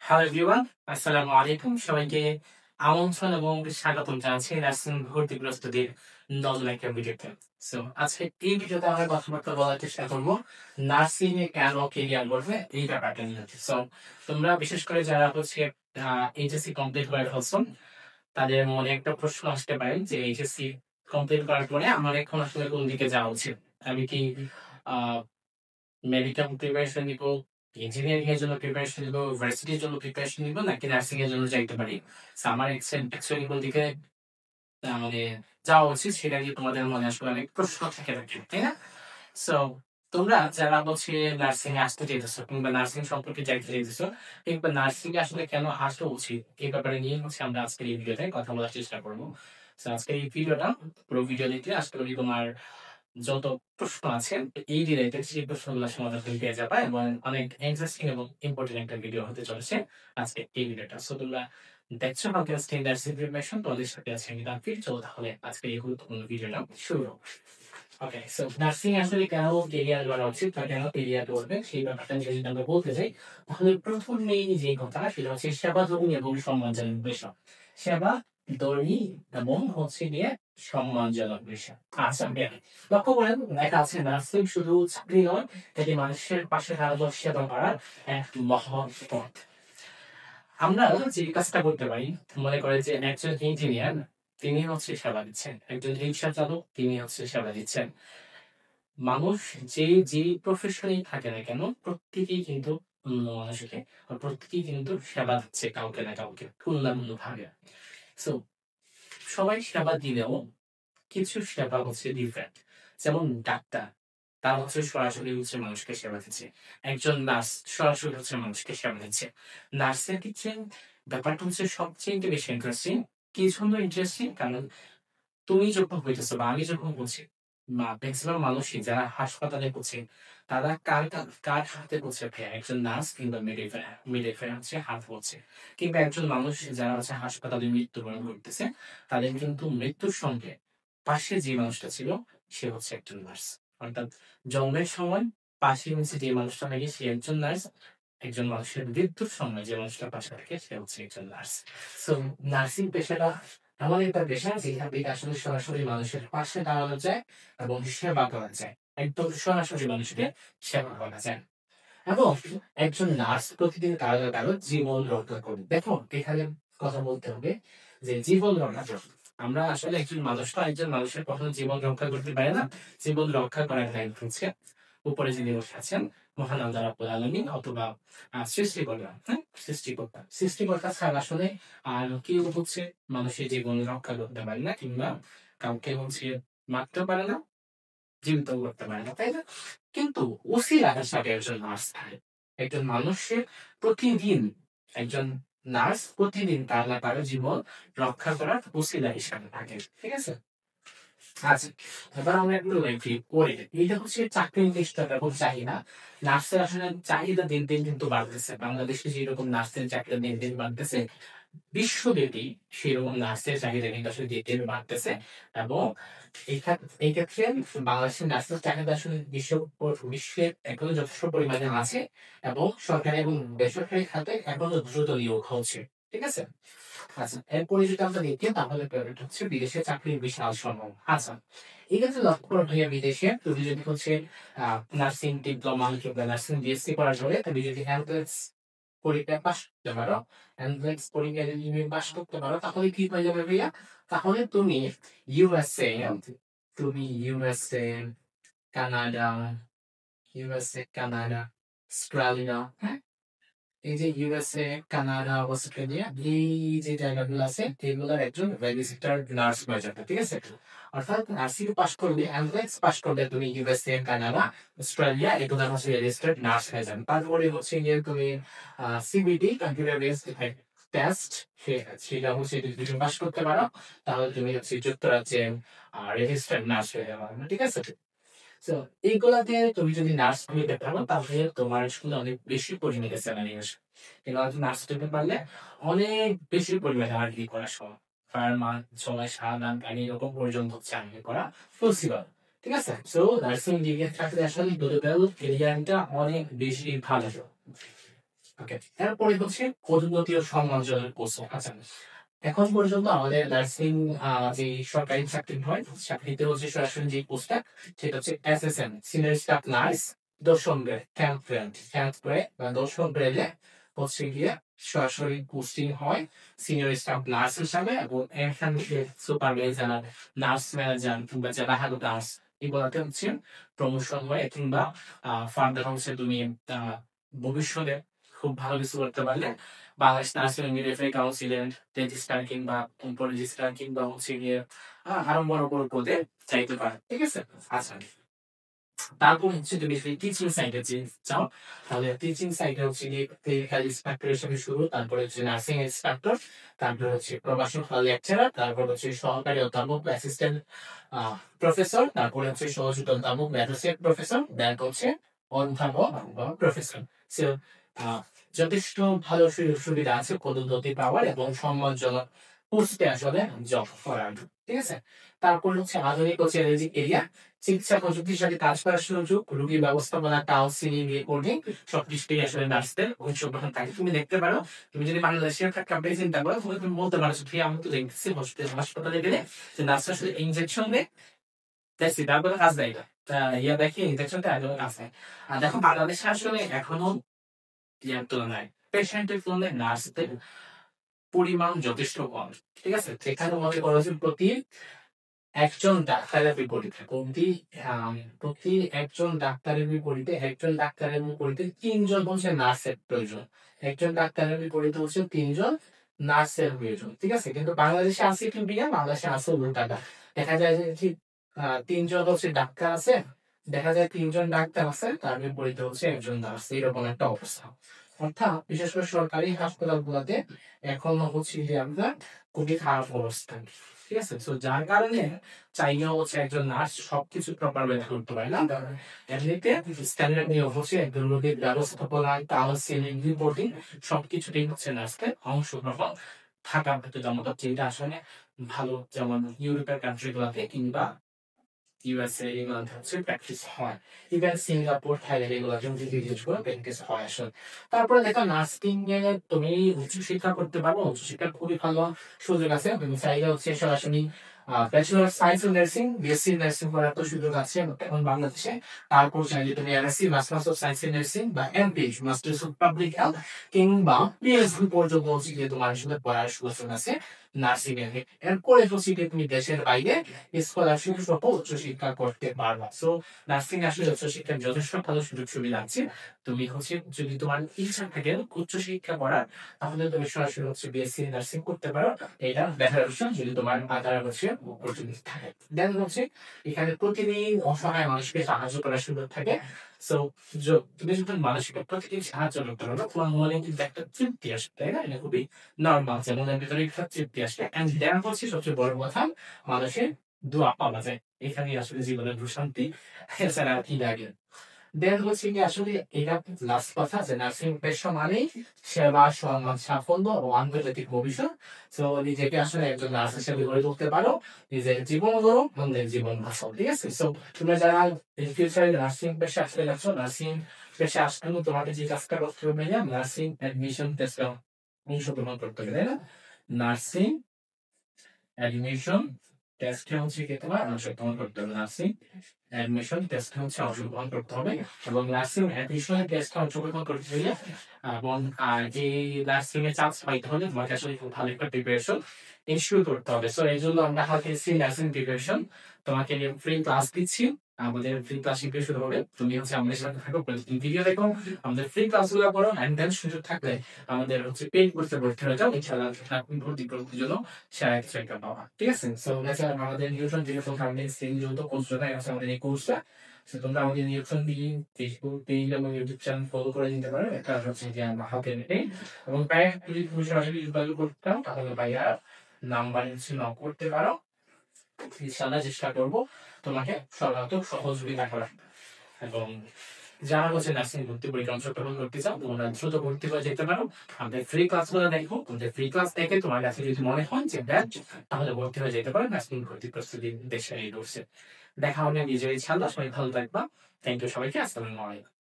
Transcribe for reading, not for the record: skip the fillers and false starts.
Hello everyone, আসসালামু আলাইকুম। সবাইকে আমন্ত্রণ এবং স্বাগতম জানাচ্ছি নার্সিং ভর্তি প্রস্তুতির নতুন একটা ভিডিওতে। সো আজকে এই ভিডিওতে আমরা কথাবার্তা বলার চেষ্টা করবো নার্সিং এ কেন কেরিয়ার গড়বে এই ব্যাপারটা নিয়ে। সো তোমরা বিশেষ করে যারা হচ্ছে এইচএসসি কমপ্লিট করে ফেলছো, তাদের মনে একটা প্রশ্ন আসতে পারে যে এইচএসসি কমপ্লিট করার পরে আমার এখন আসলে কোন দিকে যাওয়া উচিত। আমি কি আহ মেডিকেল প্রিপারেশন নিব, ইঞ্জিনিয়ারিং এর জন্য প্রিপারেশন নিব, ভার্সিটির জন্য প্রিপারেশন নিব, নাকি নার্সিং এর জন্য যাইতে পারি। So, আমার অ্যাকচুয়ালি কোন দিকে মানে যাওয়া উচিত সেটা নিয়ে তোমাদের মনে আসলে অনেক প্রশ্ন থেকে থাকে, তাই না? সো তোমরা যারা হচ্ছে নার্সিং এ আসতে চাইতেছো কিংবা নার্সিং সম্পর্কে জানতে চাইতেছো কিংবা নার্সিং এ আসলে কেন আসা উচিত এই ব্যাপারে নিয়ে হচ্ছে আমরা আজকের এই ভিডিওতে কথা বলার চেষ্টা করবো। So, আজকের এই ভিডিওটা পুরো ভিডিও দেখলে আশা করি তোমার যত প্রশ্ন আছে এই রিলেটেড সেই প্রশ্নগুলো সমাধান তুমি পেয়ে যাবে এবং অনেক ইন্টারেস্টিং এবং ইম্পর্টেন্ট একটা ভিডিও হতে চলেছে আজকে এই ভিডিওটা। সো তোমরা দেখছো how can stay in that information, তোমাদের সাথে আছে আমি তানভীর। চলো তাহলে আজকে এই গুরুত্বপূর্ণ ভিডিওটা শুরু হোক। ওকে, সো নার্সিং আসলে কেন কেরিয়ার গড়া উচিত বা কেন কেরিয়ার গড়বে সেই ব্যাপারটা নিয়ে যদি আমরা বলতে চাই, তাহলে প্রথম মেইন যে কথা সেটা হচ্ছে সেবা ধর্মী এবং সম্মানজনক বিষয়। সেবা ধর্মী এবং হচ্ছে গিয়ে সম্মানজনক বিষয়। আচ্ছা, লক্ষ্য করেন লেখা আছে নার্সিং শুধু চাকরি নয়, এটি মানুষের পাশে দাঁড়ানো সেবা করার এক মহৎ পথ। আমরা যে কাজটা করতে পারি, মনে করে যে একজন ইঞ্জিনিয়ার তিনি হচ্ছে সেবা দিচ্ছেন, একজন রিক্সা চালক তিনি হচ্ছে সেবা দিচ্ছেন। মানুষ যে প্রফেশনেই থাকে না কেন প্রত্যেকেই কিন্তু অন্য মানুষকে প্রত্যেকেই কিন্তু সেবা দিচ্ছে কাউকে না কাউকে কোনো না কোনো ভাবে। সো সবাই সেবা দিলেও কিছু সেবা হচ্ছে ডিফারেন্ট। যেমন ডাক্তার, তারা হচ্ছে সরাসরি হচ্ছে মানুষকে সেবা দিচ্ছে। একজন নার্স সরাসরি হচ্ছে মানুষকে সেবা দিচ্ছে। নার্সের ক্ষেত্রে ব্যাপারটা হচ্ছে সবচেয়ে বেশি ইন্টারেস্টিং। কি জন্য ইন্টারেস্টিং? কারণ তুমি যখন হইতেছো বা আমি যখন বলছি, ম্যাক্সিমাম মানুষই যারা হাসপাতালে পড়ছে, তারা কার হাতে পড়ছে ভাইয়া? একজন নার্স কিংবা মিডওয়াইফার হচ্ছে হাত পড়ছে। কিংবা একজন মানুষ যারা হচ্ছে হাসপাতালে মৃত্যুবরণ করতেছে, তাদের কিন্তু মৃত্যুর সঙ্গে পাশে যে মানুষটা ছিল সে হচ্ছে একজন নার্স। অর্থাৎ জন্মের সময় পাশে হচ্ছে যে মানুষটা থাকে সে একজন নার্স, একজন মানুষের মৃত্যুর সময় যে মানুষটা পাশে থাকে সে হচ্ছে একজন নার্স। সো নার্সিং পেশাটা এমন একটা পেশা যেখানে আসলে সরাসরি মানুষের পাশে দাঁড়ানো যায় এবং সেবা করা যায়। একদম সরাসরি মানুষকে সেবা করা যায়। এবং একজন নার্স প্রতিদিন কারো না কারো জীবন রক্ষা করে। দেখো এখানে কথা বলতে হবে যে জীবন রক্ষা করে। আমরা আসলে একজন মানুষের কখনো জীবন রক্ষা করতে পারে না। জীবন রক্ষা করার দায়িত্ব হচ্ছে উপরে যিনি বসে আছেন মহান আল্লাহ রাব্বুল আলামিন অথবা সৃষ্টিকর্তা, হ্যাঁ? সৃষ্টিকর্তা ছাড়া আসলে আর কেউ হচ্ছে মানুষের জীবন রক্ষা করতে পারে না কিংবা কাউকে হচ্ছে মারতেও পারে না, জীবিত করতে পারে না, তাই না? কিন্তু উসিলা হিসাবে একজন নার্স থাকে। একজন মানুষের প্রতিদিন একজন নার্স প্রতিদিন তার না কারো জীবন রক্ষা করার উসিলা হিসাবে থাকে। ঠিক আছে? আচ্ছা, এবার আমরা একটু রিভিউ করি। এইটা হচ্ছে চাকরির লিস্টটা খুব চাহিদা। নার্সের আসলে চাহিদা দিন দিন কিন্তু বাড়তেছে। বাংলাদেশে যেরকম নার্সের চাকরি দিন দিন বাড়তেছে, বিশ্বব্যাপী সেরকম নার্সের চাহিদা কিন্তু আসলে দিন দিন বাড়তেছে। এবং এই ক্ষেত্রে বাংলাদেশের নার্সের চাহিদা আসলে বিশ্বের এখনো যথেষ্ট পরিমাণে আছে এবং সরকারি এবং বেসরকারি খাতে এখনো দ্রুত নিয়োগ হচ্ছে। ঠিক আছে? আচ্ছা, এরপরে যদি আমরা দেখি তাহলে ব্যাপারটা হচ্ছে বিদেশে চাকরির বিশাল সম্ভাবনা। আচ্ছা, এক্ষেত্রে লক্ষ্য করা ভাইয়া বিদেশে তুমি যদি হচ্ছে নার্সিং ডিপ্লোমা কিংবা নার্সিং বিএসসি করার পরে তুমি যদি এমবিবিএস পরীক্ষায় পাস করতে পারো, এমবিবিএস পরীক্ষায় যদি তুমি পাস করতে পারো তাহলে কি হয়ে যাবে ভাইয়া? তাহলে USA USA, Canada, Canada, Australia, হ্যাঁ? এই যে ইউএসএ, কানাডা, অস্ট্রেলিয়া এই যে জায়গাগুলো আছে এগুলোর একজন রেজিস্টার্ড নার্স হয়ে যাবে। ঠিক আছে? অর্থাৎ নার্সিং পাস করলে, এমবিবিএস পাস করলে তুমি ইউএসএ, কানাডা, অস্ট্রেলিয়া এগুলোর হচ্ছে রেজিস্টার্ড নার্স হয়ে যাবে। তারপরে হচ্ছে গিয়ে তুমি সিবিটি, কম্পিউটার বেসড টেস্ট, সেটা হচ্ছে যদি তুমি পাস করতে পারো তাহলে তুমি হচ্ছে যুক্তরাজ্যে রেজিস্টার্ড নার্স হয়ে যাবে। ঠিক আছে? তো এইগুলাতে তুমি যদি নার্স হইতে পারো তাহলে তোমার আসলে অনেক বেশি পরিমাণে স্যালারি আসে। এগুলো নার্স হইতে পারলে অনেক বেশি পরিমাণে আর্নি করা সম্ভব। পার মান্থ 6, 7 লাখ এরকম পর্যন্ত হচ্ছে আর্নি করা পসিবল। ঠিক আছে? সো নার্সিং ডিগ্রি থাকলে আসলে গ্লোবাল ক্যারিয়ারটা অনেক বেশি ভালো। ওকে, এরপরে হচ্ছে পদোন্নতি ও সম্মানজনক পোস্ট। আচ্ছা, এখন পর্যন্ত আমাদের নার্সিং যে সরকারি চাকরি হয়, চাকরিতে হচ্ছে সরাসরি যে পোস্টটা সেটা হচ্ছে এসএসএন, সিনিয়র স্টাফ নার্স, দশম গ্রেড, 10th গ্রেড বা দশম গ্রেডে হচ্ছে গিয়ে সরাসরি পোস্টিং হয় সিনিয়র স্টাফ নার্স হিসাবে, এবং এখান থেকে সুপারভাইজার, নার্স ম্যানেজার কিংবা যারা হ্যালো নার্স এগুলাতে হচ্ছে প্রমোশন হয়, কিংবা ফার্দার হচ্ছে তুমি ভবিষ্যতে খুব ভালো কিছু করতে পারলে বাংলাদেশ নার্সিং মিডওয়াইফারি কাউন্সিলের রেজিস্ট্রার কিংবা রেজিস্ট্রার কিংবা হচ্ছে গিয়ে আরো বড় বড় পদে চাইতে পারে। ঠিক আছে, আচ্ছা, তারপর হচ্ছে তুমি যদি টিচিং সাইডে চাও, তাহলে টিচিং সাইডে হচ্ছে গিয়ে ক্লিনিক্যাল ইন্সপেক্টর হিসেবে শুরু, তারপরে হচ্ছে নার্সিং ইন্সপেক্টর, তারপরে হচ্ছে প্রভাষক লেকচারার, তারপর হচ্ছে সহকারী অধ্যাপক অ্যাসিস্ট্যান্ট প্রফেসর, তারপরে হচ্ছে সহযোগী অধ্যাপক অ্যাসোসিয়েট প্রফেসর, দেন হচ্ছে অধ্যাপক বা প্রফেসর। সো যথেষ্ট ভালো সুযোগ সুবিধা আছে পদোন্নতি পাওয়ার এবং সম্মানজনক পোস্টে আসলে জব করার। ঠিক আছে, তারপর হচ্ছে আধুনিক ও চ্যালেঞ্জিং এরিয়া, চিকিৎসা প্রযুক্তির সাথে কাজ করার সুযোগ, রোগী ব্যবস্থাপনা, কাউন্সিলিং, রিপোর্টিং সবকিছুই আসলে নার্সদের অংশগ্রহণ থাকে। তুমি দেখতে পারো, তুমি যদি বাংলাদেশের কাম্পানি চিন্তা করো, তাহলে তুমি বলতে পারো যে আমি তো দেখতেছি হাসপাতালে গেলে যে নার্স আসলে ইনজেকশন দেয়, দেখছি তারপরে কাজ দেয় না, ইয়া দেখি ইনজেকশনটা একদম কাজ নেয়। আর দেখো বাংলাদেশে আসলে এখনো ইয়ার তুলনায় পেশেন্টের তুলনায় নার্সদের পরিমাণ যথেষ্ট কম। ঠিক আছে, সেখানে মনে করো যে প্রতি একজন ডাক্তারের বিপরীতে প্রতি একজন ডাক্তারের বিপরীতে তিনজন হচ্ছে নার্সের প্রয়োজন, একজন ডাক্তারের বিপরীতে হচ্ছে তিনজন নার্সের প্রয়োজন। ঠিক আছে, কিন্তু বাংলাদেশে আছে কি বিজ্ঞান, বাংলাদেশে আছে উল্টাটা, দেখা যায় যে তিনজন হচ্ছে ডাক্তার আছে, দেখা যায় তিনজন ডাক্তার আছে, তার বিপরীতে হচ্ছে একজন নার্স, এরকম একটা অবস্থা। অর্থাৎ বিশেষ করে সরকারি হাসপাতাল গুলাতে এখন হচ্ছে যে আমরা খুবই খারাপ অবস্থা। ঠিক আছে, তো যার কারণে চাইলেও হচ্ছে একজন নার্স সবকিছু প্রপার ওয়ে করতে পারে না। এমনিতে স্ট্যান্ডার্ড নিয়ে হচ্ছে একজন রোগীর ব্যবস্থাপনা, কাউন্সিলিং, রিপোর্টিং সবকিছুতেই হচ্ছে নার্সকে অংশগ্রহণ থাকা বাধ্যতামূলক, যেটা আসলে ভালো, যেমন ইউরোপের কান্ট্রি গুলাতে কিংবা ইউএসএ এগুলোতে হচ্ছে প্র্যাকটিস হয়, ইভেন সিঙ্গাপুর, থাইল্যান্ড এগুলো যদি বিশেষ করে প্র্যাকটিস হয় আসলে। তারপরে দেখো নার্সিং এ তুমি উচ্চশিক্ষা করতে পারো, উচ্চশিক্ষার খুবই ভালো সুযোগ আছে। তুমি চাইলে হচ্ছে সরাসরি bachelor science in nursing, BSc nursing করার তো সুযোগ আছে এখন বাংলাদেশে। তারপর চাইলে তুমি MSc, masters of science in nursing, বা MPH, masters of public health, কিংবা পিএইচডি পর্যন্ত হচ্ছে গিয়ে তোমার আসলে পড়ার সুযোগ আছে নার্সিং এর। এরপরে হচ্ছে তুমি দেশের বাইরে স্কলারশিপ সহ উচ্চশিক্ষা করতে পারবা। সো নার্সিং আসলে উচ্চশিক্ষার যথেষ্ট ভালো সুযোগ সুবিধা আছে। তুমি হচ্ছে যদি তোমার ইচ্ছা থাকে উচ্চশিক্ষা করার, তাহলে তুমি সরাসরি হচ্ছে বিএসসি নার্সিং করতে পারো, এটা বেটার অপশন যদি তোমার আদার হচ্ছে অপরচুনিটি থাকে। দেন হচ্ছে এখানে প্রতিদিন অসহায় মানুষকে সাহায্য করার সুযোগ থাকে। সো তুমি যখন মানুষকে প্রতিদিন সাহায্য করতে পারো, তোমার মনে কিন্তু একটা তৃপ্তি আসবে, তাই না? এটা খুবই নর্মাল, যেমন ভিতরে একটা তৃপ্তি আসবে। এন্ড দেন হচ্ছে সবচেয়ে বড় কথা, মানুষের দোয়া পাওয়া যায়, এখানে আসলে জীবনের প্রশান্তি, এছাড়া আর কি লাগে। দেন হচ্ছে কি আসলে এটা লাস্ট কথা, যে নার্সিং পেশা মানেই সেবা, সম্মান, সাফল্য ও আন্তর্জাতিক ভবিষ্যৎ। তো নিজেকে আসলে একজন নার্স হিসেবে গড়ে তুলতে পারো, নিজের জীবন গড়ো, অন্যের জীবন বাঁচাও। ঠিক আছে, সো তোমরা যারা ইন ফিউচারে নার্সিং পেশা আসলে যাচ্ছ, নার্সিং পেশা আসলে তোমাকে যে কাজটা করতে হবে, নার্সিং অ্যাডমিশন টেস্ট অংশগ্রহণ করতে হবে, তাই না? নার্সিং অ্যাডমিশন টেস্টে হচ্ছে কি তোমার অংশগ্রহণ করতে হবে, নার্সিং অ্যাডমিশন টেস্টে হচ্ছে অংশগ্রহণ করতে হবে, এবং নার্সিং অ্যাডমিশন টেস্টে অংশগ্রহণ করতে হলে এবং এই নার্সিং এ চান্স পাইতে হলে তোমাকে আসলে খুব ভালো একটা প্রিপারেশন ইনস্যুর করতে হবে। সো এই জন্য আমরা হাতে নার্সিং প্রিপারেশন তোমাকে ফ্রি ক্লাস দিচ্ছি। আমাদের ফ্রি ক্লাস শিখতে শুরু হবে, তুমি হচ্ছে আমাদের সাথে থাকো, প্রতিদিন ভিডিও দেখো, আমাদের ফ্রি ক্লাস গুলো করো, এন্ড দেন সুযোগ থাকলে আমাদের হচ্ছে পেইড কোর্সে ভর্তি হয়ে যাও, ইনশাআল্লাহ আপনি ভর্তি করার জন্য সেরা কিছু একটা পাওয়া। ঠিক আছে, সো আমাদের নিউট্রন যেরকম কারণে সেম যেহেতু কোর্স জন্য আছে আমাদের এই কোর্সটা, তোমরা আমাদের নিউট্রন দিয়ে ফেসবুক পেজ এবং ইউটিউব চ্যানেল ফলো করে দিতে পারো, এটা হচ্ছে যে আমরা হাতে নেই। এবং প্রায় যদি তুমি সরাসরি যোগাযোগ করতে চাও, তাহলে ভাইয়া নাম্বার নক করতে পারো, ইনশাআল্লাহ চেষ্টা করবো তোমাকে সহযোগিতা করার। এবং যারা হচ্ছে নার্সিং ভর্তি পরীক্ষা অংশগ্রহণ করতে চাও, তোমরা দ্রুত ভর্তি হয়ে যেতে পারো। আমাদের ফ্রি ক্লাস গুলো দেখো, তোমাদের ফ্রি ক্লাস দেখে তোমার কাছে যদি মনে হয় যে ব্যাচ, তাহলে ভর্তি হয়ে যেতে পারো নার্সিং ভর্তি প্রস্তুতি দেশের এই কোর্সে। দেখা হবে নিজের ইচ্ছা, সবাই ভালো থাকবা। থ্যাংক ইউ সবাইকে, আসসালামু আলাইকুম।